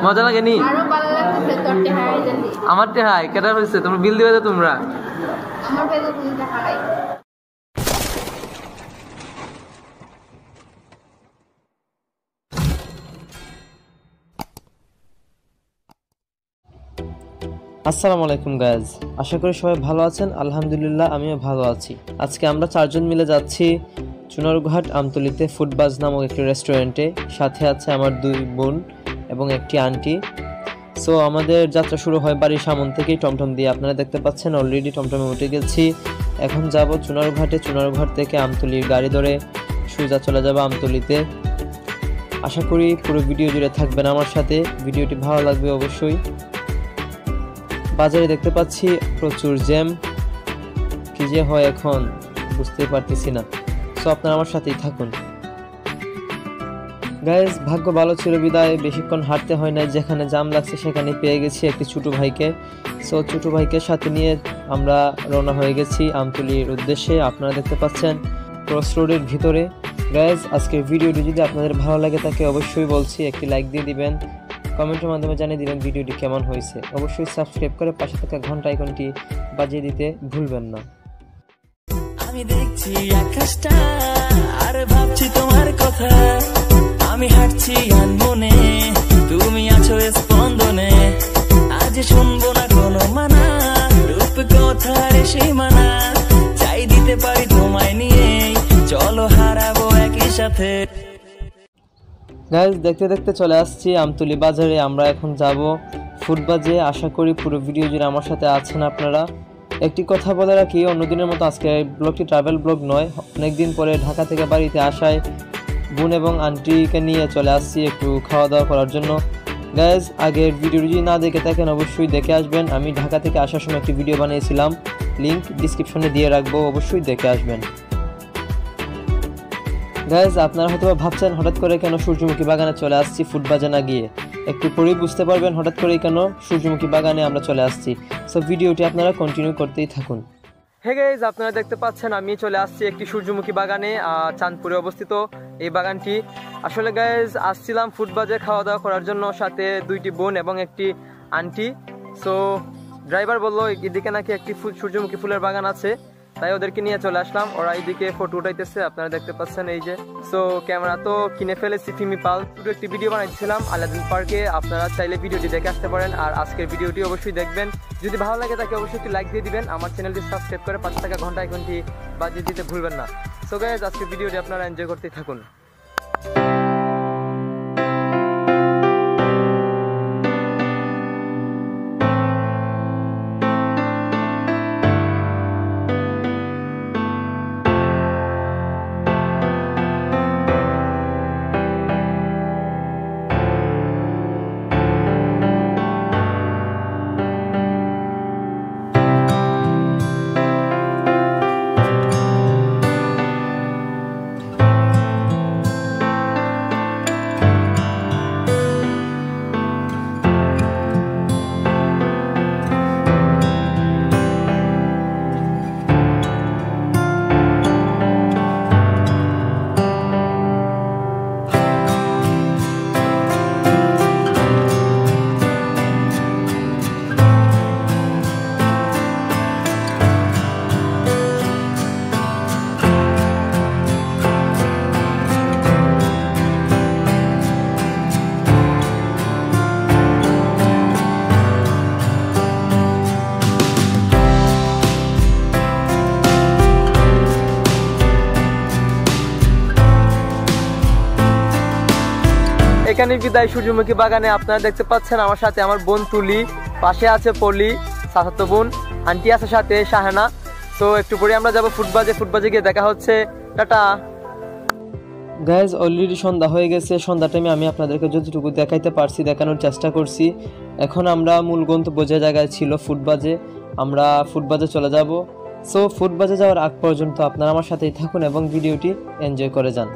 মজা লাগেনি? আমার টেহাই কেটা হয়েছে? তোমরা বিল দিবে তো তোমরা? আসসালামু আলাইকুম গাইজ, আশা করি সবাই ভালো আছেন। আলহামদুলিল্লাহ আমিও ভালো আছি। আজকে আমরা 4 জন মিলে যাচ্ছি চুনারুঘাট আমতলিতে ফুডবাজ নামক একটি রেস্টুরেন্টে। সাথে আছে আমার 2 বোন এবং একটি আন্টি। সো আমাদের যাত্রা শুরু হয় বাড়ির সামন থেকেই টমটম দিয়ে। আপনারা দেখতে পাচ্ছেন অলরেডি টমটমে উঠে গেছি। এখন যাব চুনারুঘাটে। চুনারুঘাট থেকে আমতলির গাড়ি ধরে সোজা চলে যাব আমতলিতে। আশা করি পুরো ভিডিও জুড়ে থাকবেন আমার সাথে, ভিডিওটি ভালো লাগবে অবশ্যই। বাজারে দেখতে পাচ্ছি প্রচুর জ্যাম, কি যে হয় এখন বুঝতে পারতেছি না। সো আপনারা আমার সাথেই থাকুন গাইজ। ভাগ্য ভালো ছিল বিদায় বেশিক্ষণ হাঁটতে হয় না, যেখানে জ্যাম লাগছে সেখানে পেয়ে গেছি একটি ছোটো ভাইকে। সো ছোটো ভাইকে সাথে নিয়ে আমরা রওনা হয়ে গেছি আমতলির উদ্দেশ্যে। আপনারা দেখতে পাচ্ছেন ক্রস রোডের ভিতরে। গাইজ আজকের ভিডিওটি যদি আপনাদের ভালো লাগে তাকে অবশ্যই বলছি একটি লাইক দিয়ে দিবেন, কমেন্টের মাধ্যমে জানিয়ে দিবেন ভিডিওটি কেমন হয়েছে। অবশ্যই সাবস্ক্রাইব করে পাশে থাকা ঘন্টা আইকনটি বাজিয়ে দিতে ভুলবেন না। আমি দেখছি আকাশটা আর ভাবছি তোমার কথা, আমি হাঁটছি আনমনে, তুমি আছো স্পন্দনে। আজ শুনবো না কোনো মানা, রূপ কথার সীমানা, চাই দিতে পারি তোমায় নিয়ে, চলো হারাবো একই সাথে। গাইজ দেখতে দেখতে চলে আসছি আমতলি বাজারে। আমরা এখন যাব ফুডবাজে। আশা করি পুরো ভিডিও জুড়ে আমার সাথে আছেন আপনারা। একটি কথা বলে রাখি, অন্যদিনের মতো আজকে ব্লগটি ট্রাভেল ব্লগ নয়। অনেকদিন পরে ঢাকা থেকে বাড়িতে আসায় বোন এবং আন্টিকে নিয়ে চলে আসছি একটু খাওয়া দাওয়া করার জন্য। গাইজ আগের ভিডিও যদি না দেখে থাকেন অবশ্যই দেখে আসবেন। আমি ঢাকা থেকে আসার সময় একটি ভিডিও বানিয়েছিলাম, লিঙ্ক ডিসক্রিপশনে দিয়ে রাখবো, অবশ্যই দেখে আসবেন। গাইজ আপনারা হয়তো ভাবছেন হঠাৎ করে কেন সূর্যমুখী বাগানে চলে আসছি ফুডবাজে না গিয়ে। একটু পরেই বুঝতে পারবেন হঠাৎ করেই কেন সূর্যমুখী বাগানে আমরা চলে আসছি। সো ভিডিওটি আপনারা কন্টিনিউ করতেই থাকুন। হে গাইজ আপনারা দেখতে পাচ্ছেন আমি চলে আসছি একটি সূর্যমুখী বাগানে, চাঁদপুরে অবস্থিত এই বাগানটি। আসলে গাইজ আসছিলাম ফুডবাজে খাওয়া দাওয়া করার জন্য, সাথে 2টি বোন এবং একটি আন্টি। সো ড্রাইভার বললো এদিকে নাকি একটি সূর্যমুখী ফুলের বাগান আছে, তাই ওদেরকে নিয়ে চলে আসলাম। ওরা এইদিকে ফটো উঠাইতেছে, আপনারা দেখতে পাচ্ছেন এই যে। সো ক্যামেরা তো কিনে ফেলেছি ফিমি পাল, শুধু একটি ভিডিও বানাইছিলাম আলাদিন পার্কে। আপনারা চাইলে ভিডিওটি দেখে আসতে পারেন, আর আজকের ভিডিওটি অবশ্যই দেখবেন। যদি ভালো লাগে তাকে অবশ্যই একটি লাইক দিয়ে দিবেন, আমার চ্যানেলটি সাবস্ক্রাইব করে পাশে থাকা ঘন্টা আইকনটি বাজিয়ে দিতে ভুলবেন না। সো গাইজ আজকের ভিডিওটি আপনারা এনজয় করতেই থাকুন। এখানে বিদায় সূর্যমুখী বাগানে। আপনারা দেখতে পাচ্ছেন আমার সাথে আমার বোন তুলি, পাশে আছে পলি সাথে বোন, আন্টি আছে সাথে শাহানা। তো একটু পরে আমরা যাব ফুডবাজে। ফুডবাজে গিয়ে দেখা হচ্ছে, টাটা। গাইজ অলরেডি সন্ধ্যা হয়ে গেছে। সন্ধ্যা টাইমে আমি আপনাদেরকে যতটুকু দেখাইতে পারছি দেখানোর চেষ্টা করছি। এখন আমরা মূল গন্তব্য যে জায়গায় ছিল ফুডবাজে, আমরা ফুডবাজে চলে যাব। সো ফুডবাজে যাওয়ার আগ পর্যন্ত আপনারা আমার সাথেই থাকুন এবং ভিডিওটি এনজয় করে যান।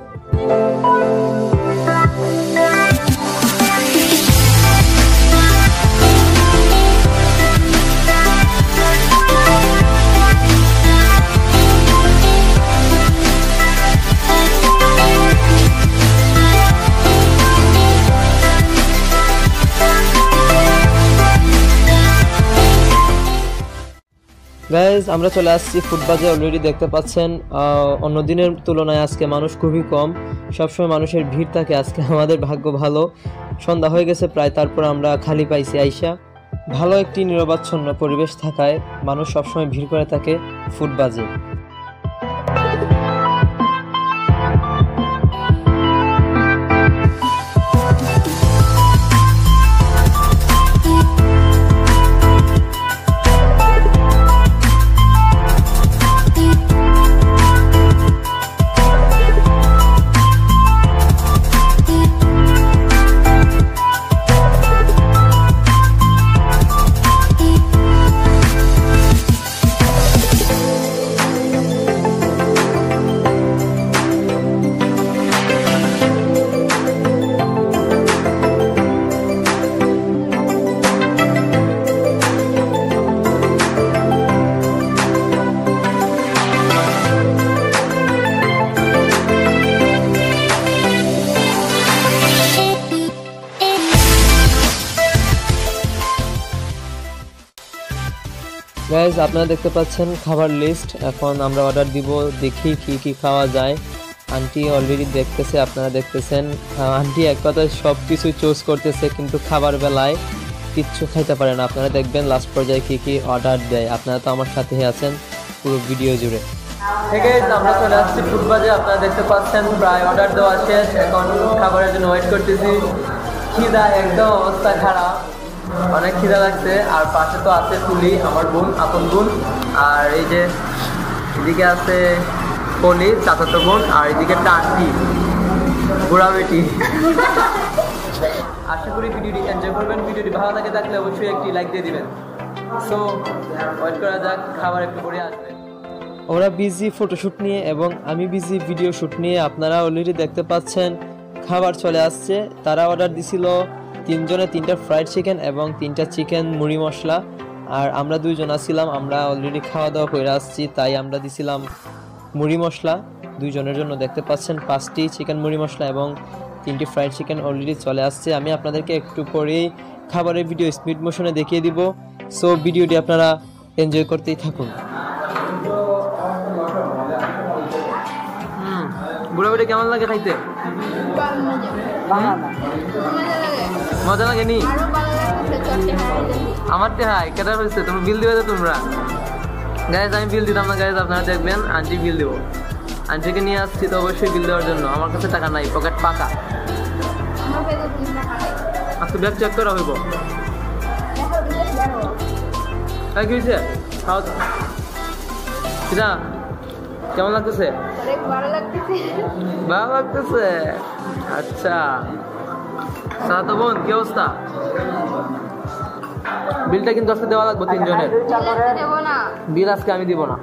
গাইজ আমরা চলে আসছি ফুটবাজে। অলরেডি দেখতে পাচ্ছেন অন্য দিনের তুলনায় আজকে মানুষ খুবই কম, সবসময় মানুষের ভিড় থাকে। আজকে আমাদের ভাগ্য ভালো, সন্ধ্যা হয়ে গেছে প্রায়, তারপর আমরা খালি পাইছি আইসা। ভালো একটি নিরবাচ্ছন্ন পরিবেশ থাকায় মানুষ সবসময় ভিড় করে থাকে ফুটবাজে। গাইজ আপনারা দেখতে পাচ্ছেন খাবার লিস্ট। এখন আমরা অর্ডার দিব, দেখি কি কি খাওয়া যায়। আন্টি অলরেডি দেখতেছে, আপনারা দেখতেছেন। আন্টি এক কথায় সব কিছু চুজ করতেছে, কিন্তু খাবার বেলায় কিচ্ছু খাইতে পারে না। আপনারা দেখবেন লাস্ট পর্যায়ে কি কি অর্ডার দেয়। আপনারা তো আমার সাথেই আছেন পুরো ভিডিও জুড়ে। আমরা চলে আসছি ফুটবাজে। আপনারা দেখতে পাচ্ছেন প্রায় অর্ডার দেওয়া শেষ, এখন খাবারের জন্য ওয়েট করতেছি। খিদা একদম অবস্থা খারাপ, অনেক খিদা লাগছে। আর পাশে তো আছে তুলি, আমার বোন, আপন বোন। আর এই যে এদিকে আছে পলি, চাচাতো বোন। আর এদিকে টান্টি, বুড়া বেটি। আশা করি ভিডিওটি এনজয় করবেন। ভিডিওটি ভালো লাগে থাকলে অবশ্যই একটি লাইক দিয়ে দিবেন। সো ওয়েট করা যাক, খাবার একটু পরে আসবে। ওরা বিজি ফটোশ্যুট নিয়ে এবং আমি বিজি ভিডিও শ্যুট নিয়ে। আপনারা অলরেডি দেখতে পাচ্ছেন খাবার চলে আসছে। তারা অর্ডার দিছিল 3 জনে 3টা ফ্রাইড চিকেন এবং 3টা চিকেন মুড়ি মশলা। আর আমরা 2 জন ছিলাম, আমরা অলরেডি খাওয়া দাওয়া করে আসছি, তাই আমরা দিছিলাম মুড়ি মশলা 2 জনের জন্য। দেখতে পাচ্ছেন 5টি চিকেন মুড়ি মশলা এবং 3টি ফ্রাইড চিকেন অলরেডি চলে আসছে। আমি আপনাদেরকে একটু পরেই খাবারের ভিডিও স্পিড মোশনে দেখিয়ে দিব। সো ভিডিওটি আপনারা এনজয় করতেই থাকুন। বুড়া বেটি কেমন লাগে খাইতে? মজা লাগে নি? আমার তে হাই কেটা হয়েছে, তুমি বিল দিবে তো তোমরা? গাইজ আমি বিল দিতাম না গাইজ, আপনারা দেখবেন আন্টি বিল দেবো। আন্টিকে নিয়ে আসছি তো অবশ্যই বিল দেওয়ার জন্য। আমার কাছে টাকা নাই, পকেট পাকা। আজকে ব্যাগ চেক করা হইব। কি হয়েছে? কেমন লাগতেছে? ভালো লাগতেছে। আচ্ছা সাদা বোন, কি অবস্থা? বিলটা কিন্তু আজকে দেওয়া লাগবে 3 জনের। বিল আজকে আমি দিব না।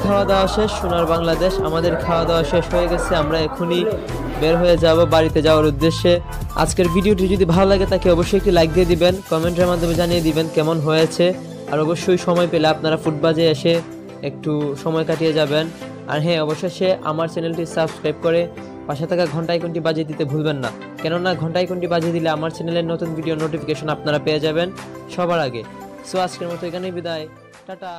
খাওয়া দাওয়া শেষ, সোনার বাংলাদেশ। আমাদের খাওয়া দাওয়া শেষ হয়ে গেছে, আমরা এখনই বের হয়ে যাব বাড়িতে যাওয়ার উদ্দেশ্যে। আজকের ভিডিওটি যদি ভালো লাগে তাকে অবশ্যই একটি লাইক দিয়ে দিবেন, কমেন্টের মাধ্যমে জানিয়ে দিবেন কেমন হয়েছে। আর অবশ্যই সময় পেলে আপনারা ফুটবাজে এসে একটু সময় কাটিয়ে যাবেন। আর হ্যাঁ, অবশেষে আমার চ্যানেলটি সাবস্ক্রাইব করে পাশে থাকা ঘন্টা আইকনটি বাজিয়ে দিতে ভুলবেন না, কেননা ঘন্টা আইকনটি বাজিয়ে দিলে আমার চ্যানেলের নতুন ভিডিও নোটিফিকেশন আপনারা পেয়ে যাবেন সবার আগে। সো আজকের মতো এখানেই বিদায়, টাটা।